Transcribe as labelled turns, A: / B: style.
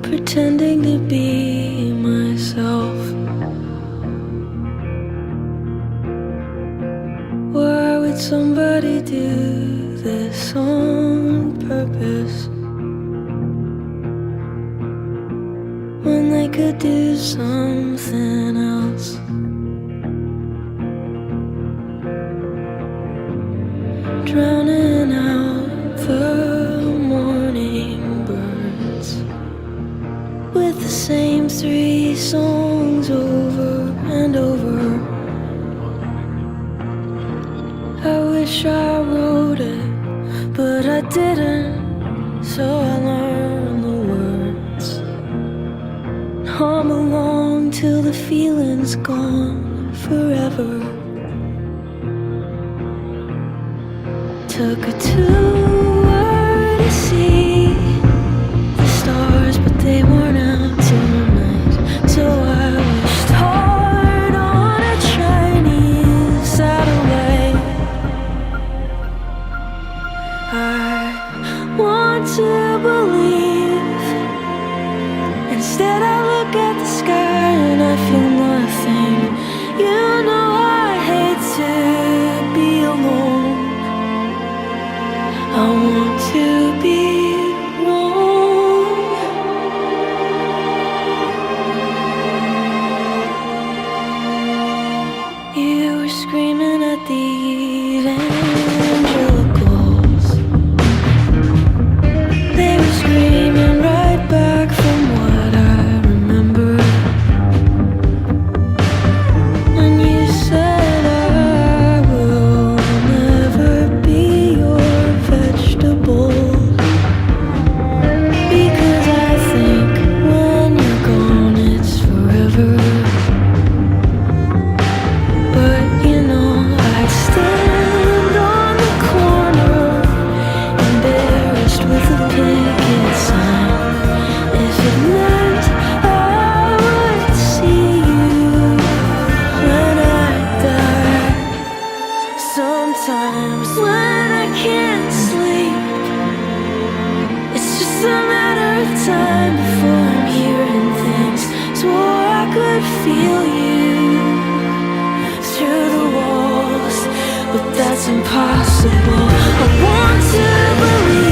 A: pretending to be myself. Why would somebody do this on purpose when they could do something else? Drowning out the morning birds with the same 3 songs over and over. I wish I wrote it, but I didn't, so I learned the words. Hum along till the feeling's gone forever. Took a tour to see the stars, but they weren't out tonight. So I wished hard on a Chinese satellite. I want to believe. Instead I look at the sky and I feel nothing. You know I hate to be alone. I want to be wrong. You were screaming at the evangelicals. They were screaming right back from what I remember. When you said I will never be your vegetable, because I think when you're gone it's forever. But you know I'd stand on the corner, embarrassed with a picket sign, if it meant I would see you when I die. Sometimes when I can't sleep, it's just a matter of time before I'm hearing things. Swore I could feel you through the walls, but that's impossible. I want to believe.